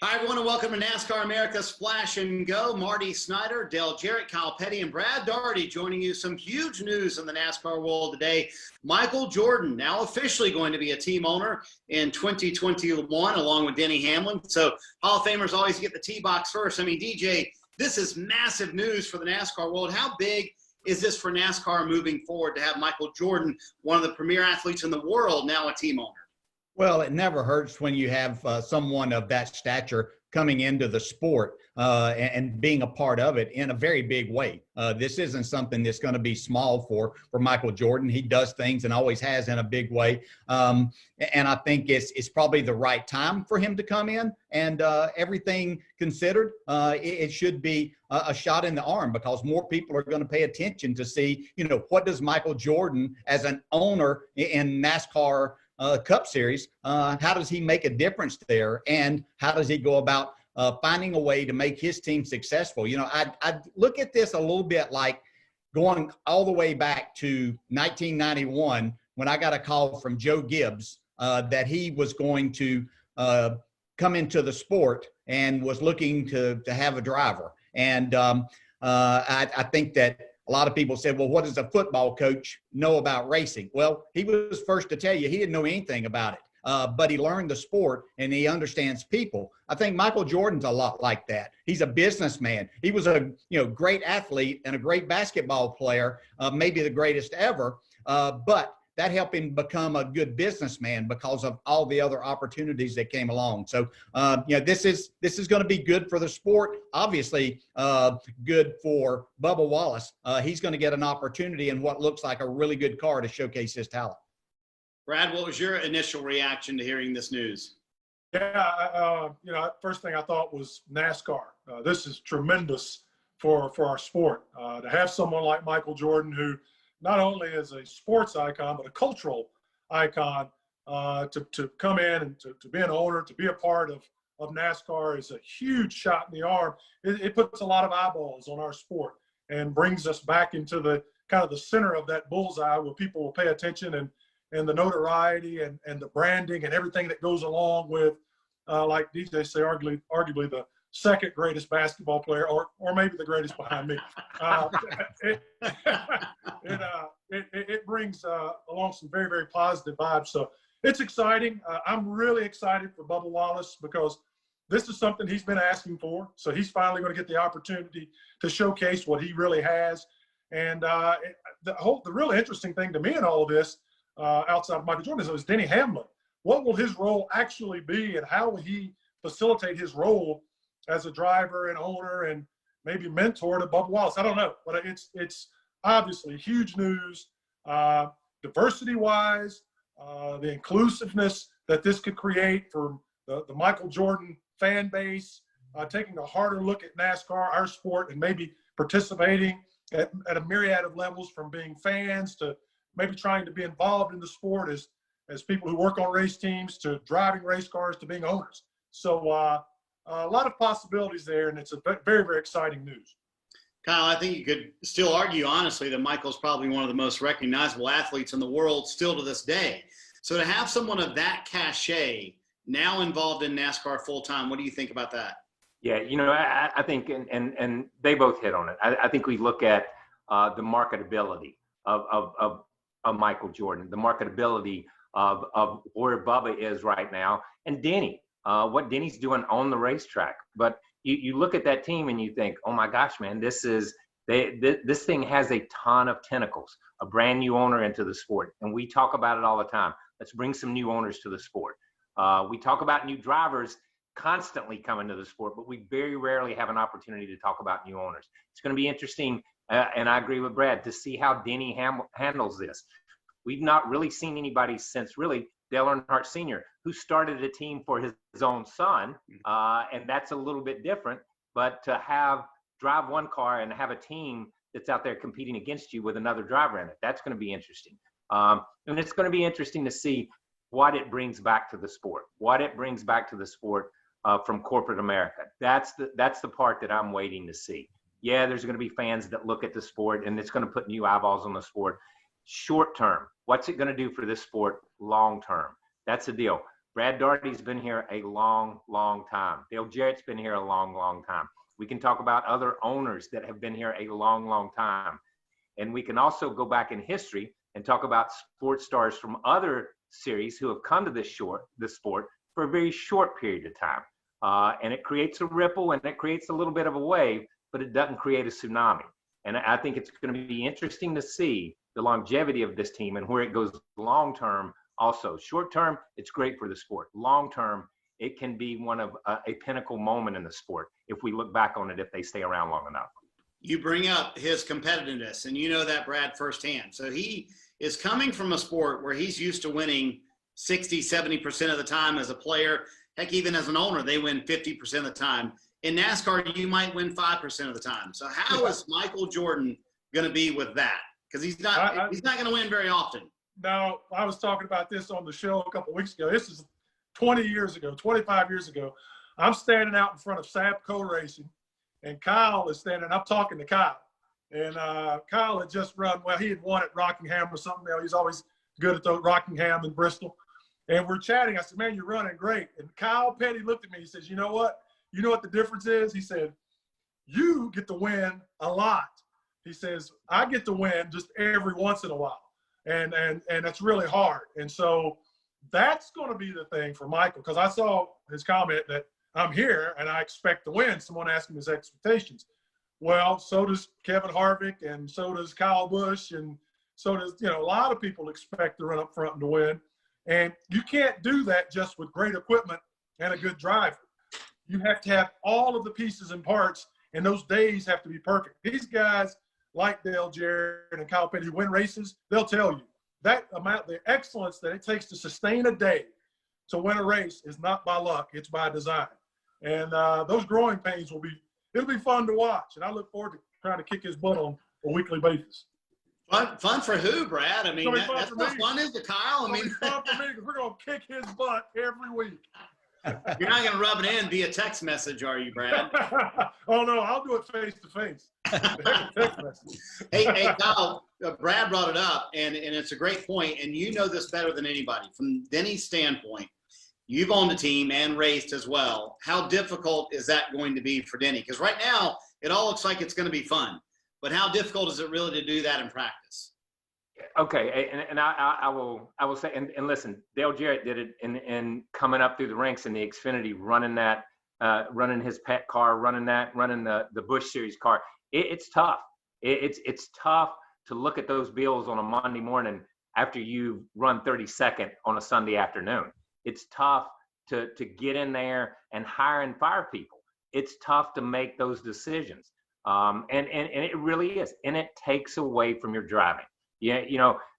Hi, everyone, and welcome to NASCAR America Splash and Go. Marty Snyder, Dale Jarrett, Kyle Petty, and Brad Daugherty joining you. Some huge news in the NASCAR world today. Michael Jordan now officially going to be a team owner in 2021 along with Denny Hamlin. So Hall of Famers always get the T-box first. I mean, DJ, this is massive news for the NASCAR world. How big is this for NASCAR moving forward to have Michael Jordan, one of the premier athletes in the world, now a team owner? Well, it never hurts when you have someone of that stature coming into the sport and being a part of it in a very big way. This isn't something that's going to be small for Michael Jordan. He does things and always has in a big way. And I think it's probably the right time for him to come in. And everything considered, it should be a shot in the arm, because more people are going to pay attention to see, what does Michael Jordan as an owner in NASCAR Cup Series, how does he make a difference there, and how does he go about finding a way to make his team successful? I look at this a little bit like going all the way back to 1991 when I got a call from Joe Gibbs that he was going to come into the sport and was looking to have a driver. And I think that a lot of people said, well, what does a football coach know about racing? Well, he was first to tell you he didn't know anything about it, but he learned the sport and he understands people. I think Michael Jordan's a lot like that. He's a businessman. He was a great athlete and a great basketball player, maybe the greatest ever, but that helped him become a good businessman because of all the other opportunities that came along. So, this is going to be good for the sport. Obviously, good for Bubba Wallace. He's going to get an opportunity in what looks like a really good car to showcase his talent. Brad, what was your initial reaction to hearing this news? Yeah, first thing I thought was NASCAR. This is tremendous for our sport. To have someone like Michael Jordan, who not only is a sports icon, but a cultural icon, to come in and to be an owner, to be a part of NASCAR is a huge shot in the arm. It puts a lot of eyeballs on our sport and brings us back into the kind of the center of that bullseye where people will pay attention, and the notoriety and the branding and everything that goes along with, like DJ say, arguably the second greatest basketball player, or maybe the greatest behind me. It brings along some very, very positive vibes. So it's exciting. I'm really excited for Bubba Wallace because this is something he's been asking for. So he's finally going to get the opportunity to showcase what he really has. And the really interesting thing to me in all of this, outside of Michael Jordan, is Denny Hamlin. What will his role actually be, and how will he facilitate his role as a driver and owner and maybe mentor to Bubba Wallace? I don't know, but it's obviously huge news, diversity-wise, the inclusiveness that this could create for the Michael Jordan fan base, taking a harder look at NASCAR, our sport, and maybe participating at a myriad of levels, from being fans to maybe trying to be involved in the sport as people who work on race teams, to driving race cars, to being owners. So a lot of possibilities there, and it's a very, very exciting news. Kyle, I think you could still argue, honestly, that Michael's probably one of the most recognizable athletes in the world still to this day. So to have someone of that cachet now involved in NASCAR full-time, what do you think about that? Yeah, I think, and they both hit on it. I think we look at the marketability of Michael Jordan, the marketability of where Bubba is right now, and Denny. What Denny's doing on the racetrack. But you look at that team and you think, oh my gosh, man, this thing has a ton of tentacles, a brand new owner into the sport. And we talk about it all the time. Let's bring some new owners to the sport. We talk about new drivers constantly coming to the sport, but we very rarely have an opportunity to talk about new owners. It's going to be interesting, and I agree with Brad, to see how Denny handles this. We've not really seen anybody since really Dale Earnhardt Sr., who started a team for his own son, and that's a little bit different. But to drive one car and have a team that's out there competing against you with another driver in it, that's going to be interesting. And it's going to be interesting to see what it brings back to the sport, from corporate America. That's the part that I'm waiting to see. Yeah, there's going to be fans that look at the sport, and it's going to put new eyeballs on the sport. Short term, what's it going to do for this sport long term? That's the deal. Brad Daugherty's been here a long, long time. Dale Jarrett's been here a long, long time. We can talk about other owners that have been here a long, long time. And we can also go back in history and talk about sports stars from other series who have come to this sport for a very short period of time. And it creates a ripple and it creates a little bit of a wave, but it doesn't create a tsunami. And I think it's going to be interesting to see the longevity of this team and where it goes long-term also. Short-term, it's great for the sport. Long-term, it can be one of a pinnacle moment in the sport if we look back on it, if they stay around long enough. You bring up his competitiveness, and you know that, Brad, firsthand. So he is coming from a sport where he's used to winning 60, 70% of the time as a player. Heck, even as an owner, they win 50% of the time. In NASCAR, you might win 5% of the time. So how is Michael Jordan going to be with that? Because he's not going to win very often. No, I was talking about this on the show a couple of weeks ago. This is 20 years ago, 25 years ago. I'm standing out in front of Sapco Racing, and Kyle is standing. I'm talking to Kyle. And Kyle had just run, well, he had won at Rockingham or something. He's always good at the Rockingham and Bristol. And we're chatting. I said, man, you're running great. And Kyle Petty looked at me. He says, you know what? You know what the difference is? He said, you get to win a lot. He says, I get to win just every once in a while. And that's really hard. And so that's going to be the thing for Michael, because I saw his comment that I'm here and I expect to win. Someone asked him his expectations. Well, so does Kevin Harvick, and so does Kyle Busch, and so does, a lot of people expect to run up front and to win. And you can't do that just with great equipment and a good driver. You have to have all of the pieces and parts, and those days have to be perfect. These guys like Dale Jarrett and Kyle Petty who win races, they'll tell you that amount, the excellence that it takes to sustain a day to win a race is not by luck, it's by design. And those growing pains it'll be fun to watch. And I look forward to trying to kick his butt on a weekly basis. Fun for who, Brad? I mean, that's what fun is to Kyle. I mean, fun for me because we're going to kick his butt every week. You're not going to rub it in via text message, are you, Brad? Oh, no, I'll do it face to face. Text message. Hey, Kyle, Brad brought it up, and it's a great point, and you know this better than anybody. From Denny's standpoint, you've owned a team and raced as well. How difficult is that going to be for Denny? Because right now, it all looks like it's going to be fun. But how difficult is it really to do that in practice? Okay, and I will say, and listen, Dale Jarrett did it in coming up through the ranks in the Xfinity, running his pet car, running the Busch Series car. It's tough. It's tough to look at those bills on a Monday morning after you run 32nd on a Sunday afternoon. It's tough to get in there and hire and fire people. It's tough to make those decisions. And it really is. And it takes away from your driving. Yeah,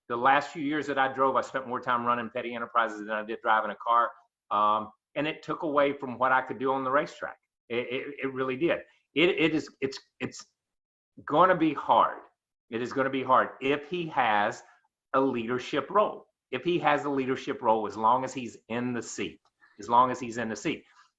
the last few years that I drove, I spent more time running Petty Enterprises than I did driving a car. And it took away from what I could do on the racetrack. It really did. It's going to be hard. It is going to be hard if he has a leadership role. If he has a leadership role, as long as he's in the seat,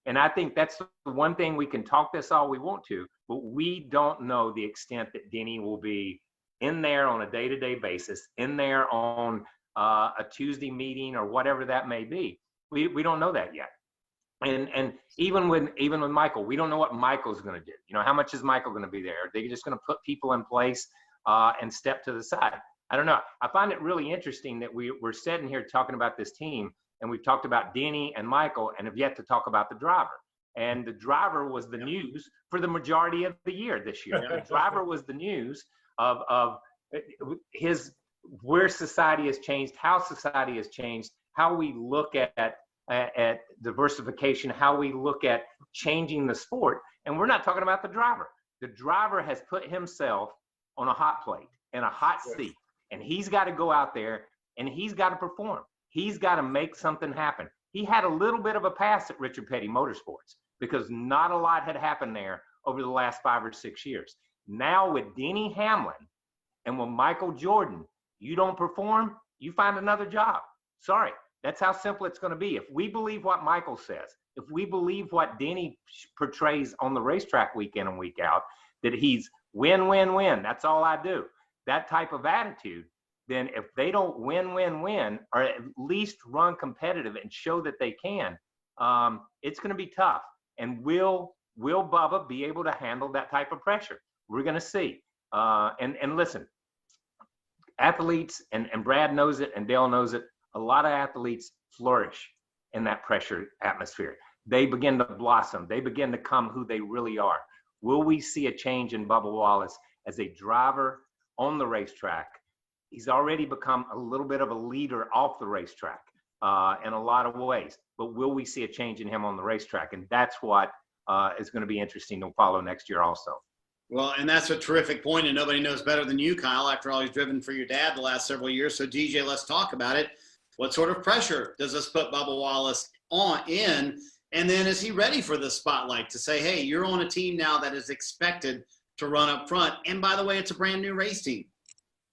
And I think that's the one thing we can talk this all we want to, but we don't know the extent that Denny will be in there on a day-to-day basis, in there on a Tuesday meeting or whatever that may be. We don't know that yet. And even with Michael, we don't know what Michael's going to do. How much is Michael going to be there? Are they just going to put people in place and step to the side? I don't know. I find it really interesting that we're sitting here talking about this team, and we've talked about Denny and Michael and have yet to talk about the driver. And the driver was the news for the majority of the year this year. The driver was the news of where society has changed, how society has changed, how we look at diversification, how we look at changing the sport. And we're not talking about the driver. The driver has put himself on a hot plate and a hot seat, and he's got to go out there and he's got to perform. He's got to make something happen. He had a little bit of a pass at Richard Petty Motorsports because not a lot had happened there over the last 5 or 6 years. Now with Denny Hamlin and with Michael Jordan, you don't perform, you find another job. Sorry, that's how simple it's going to be. If we believe what Michael says, if we believe what Denny portrays on the racetrack week in and week out, that he's win, win, win, that's all I do, that type of attitude, then if they don't win, or at least run competitive and show that they can, it's going to be tough. And will Bubba be able to handle that type of pressure? We're going to see. And listen, athletes, and Brad knows it and Dale knows it, a lot of athletes flourish in that pressure atmosphere. They begin to blossom. They begin to come who they really are. Will we see a change in Bubba Wallace as a driver on the racetrack? He's already become a little bit of a leader off the racetrack in a lot of ways. But will we see a change in him on the racetrack? And that's what is going to be interesting to follow next year also. Well, and that's a terrific point, and nobody knows better than you, Kyle. After all, he's driven for your dad the last several years. So, DJ, let's talk about it. What sort of pressure does this put Bubba Wallace in? And then is he ready for the spotlight to say, hey, you're on a team now that is expected to run up front? And by the way, it's a brand new race team.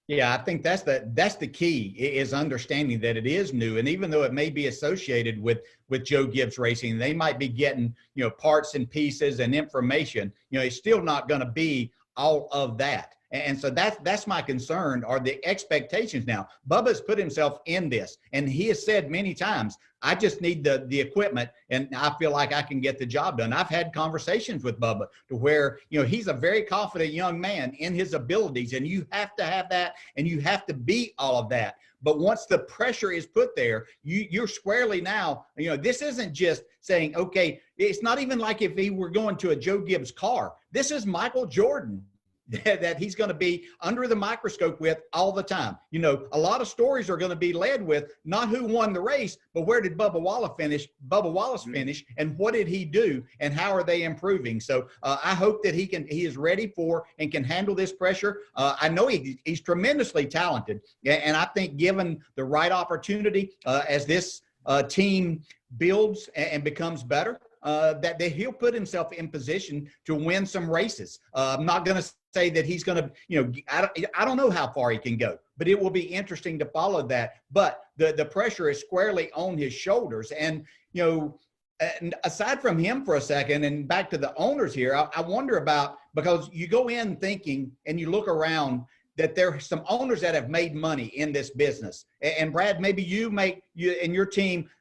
Yeah, I think that's the key, is understanding that it is new. And even though it may be associated with Joe Gibbs Racing, they might be getting, parts and pieces and information, it's still not going to be all of that. And so that's my concern, are the expectations now. Bubba's put himself in this, and he has said many times, I just need the equipment, and I feel like I can get the job done. I've had conversations with Bubba to where, he's a very confident young man in his abilities, and you have to have that, and you have to be all of that. But once the pressure is put there, you're squarely now, this isn't just saying, okay, it's not even like if he were going to a Joe Gibbs car. This is Michael Jordan that he's going to be under the microscope with all the time. A lot of stories are going to be led with not who won the race, but where did Bubba Wallace finish, and what did he do, and how are they improving? So I hope that he is ready for and can handle this pressure. I know he's tremendously talented, and I think given the right opportunity as this team builds and becomes better, that he'll put himself in position to win some races. I'm not going to say that he's going to, I don't know how far he can go, but it will be interesting to follow that. But the pressure is squarely on his shoulders. And, and aside from him for a second, and back to the owners here, I wonder about, because you go in thinking and you look around that there are some owners that have made money in this business. And Brad, maybe you and your team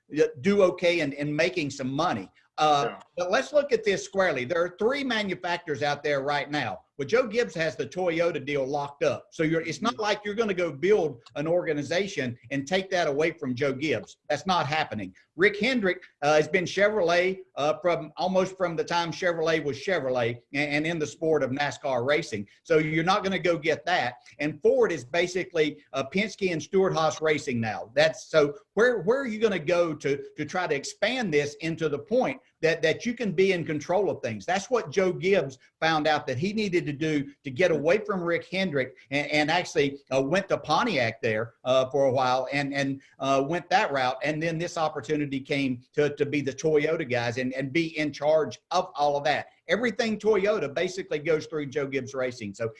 do okay in making some money. But let's look at this squarely. There are 3 manufacturers out there right now. Well, Joe Gibbs has the Toyota deal locked up. So it's not like you're going to go build an organization and take that away from Joe Gibbs. That's not happening. Rick Hendrick has been Chevrolet from the time Chevrolet was Chevrolet and in the sport of NASCAR racing. So you're not going to go get that. And Ford is basically Penske and Stewart-Haas Racing now. So where are you going to go to try to expand this into the point that you can be in control of things? That's what Joe Gibbs found out that he needed to do to get away from Rick Hendrick, and actually went to Pontiac there for a while and went that route. And then this opportunity came to be the Toyota guys and be in charge of all of that. Everything Toyota basically goes through Joe Gibbs Racing. So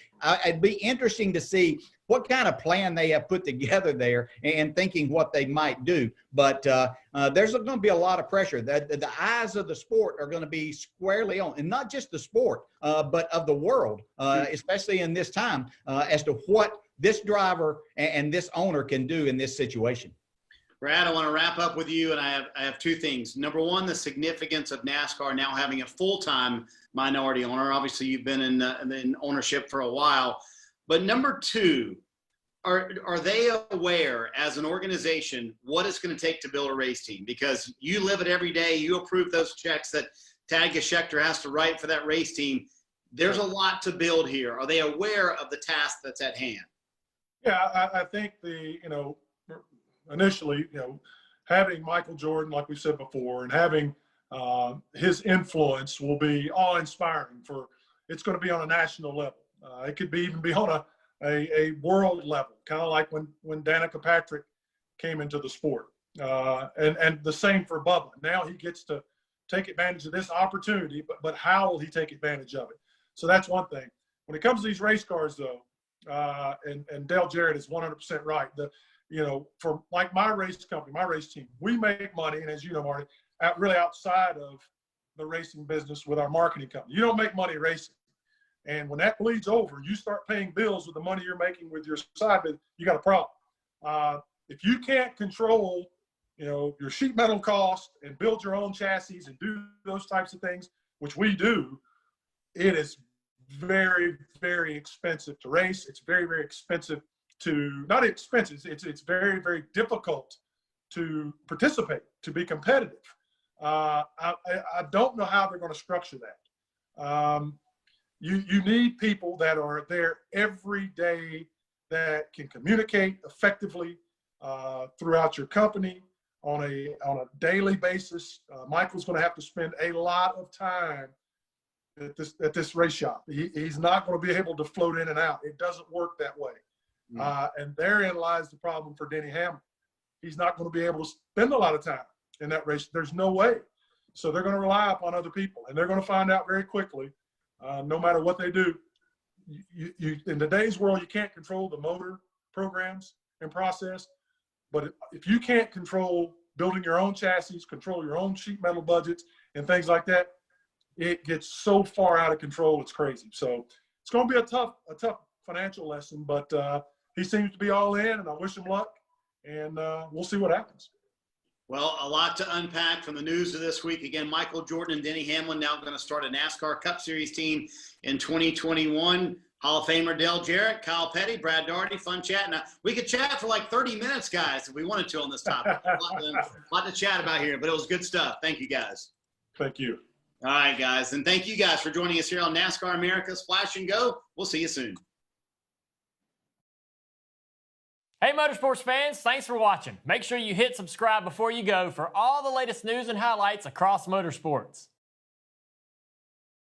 it'd be interesting to see what kind of plan they have put together there and thinking what they might do. But there's going to be a lot of pressure. The eyes of the sport are going to be squarely on, and not just the sport, but of the world, especially in this time, as to what this driver and this owner can do in this situation. Brad, I want to wrap up with you, and I have 2 things. Number one, the significance of NASCAR now having a full-time minority owner. Obviously, you've been in ownership for a while. But number 2, are they aware as an organization what it's going to take to build a race team? Because you live it every day. You approve those checks that Tad Geschecter has to write for that race team. There's a lot to build here. Are they aware of the task that's at hand? Yeah, I think initially, having Michael Jordan, like we said before, and having his influence will be awe-inspiring. It's going to be on a national level. It could even be on a world level, kind of like when Danica Patrick came into the sport. And the same for Bubba. Now he gets to take advantage of this opportunity, but how will he take advantage of it? So that's one thing. When it comes to these race cars, though, and Dale Jarrett is 100% right. For like my race company, my race team, we make money, and as you know, Marty, really outside of the racing business with our marketing company. You don't make money racing. And when that bleeds over, you start paying bills with the money you're making with your side business, you got a problem. If you can't control, your sheet metal cost and build your own chassis and do those types of things, which we do, it is very, very expensive to race. It's very, very expensive not expensive. It's very, very difficult to participate, to be competitive. I don't know how they're going to structure that. You need people that are there every day that can communicate effectively throughout your company on a daily basis. Michael's going to have to spend a lot of time at this race shop. He's not going to be able to float in and out. It doesn't work that way. And therein lies the problem for Denny Hamlin. He's not going to be able to spend a lot of time in that race. There's no way. So they're going to rely upon other people, and they're going to find out very quickly, no matter what they do. You in today's world, you can't control the motor programs and process, but if you can't control building your own chassis, control your own sheet metal budgets and things like that, it gets so far out of control, it's crazy. So it's going to be a tough financial lesson, but he seems to be all in, and I wish him luck, and we'll see what happens. Well, a lot to unpack from the news of this week. Again, Michael Jordan and Denny Hamlin now going to start a NASCAR Cup Series team in 2021. Hall of Famer Dale Jarrett, Kyle Petty, Brad Daugherty, fun chat. Now, we could chat for like 30 minutes, guys, if we wanted to on this topic. A lot to chat about here, but it was good stuff. Thank you, guys. Thank you. All right, guys. And thank you guys for joining us here on NASCAR America Splash and Go. We'll see you soon. Hey Motorsports fans, thanks for watching. Make sure you hit subscribe before you go for all the latest news and highlights across motorsports.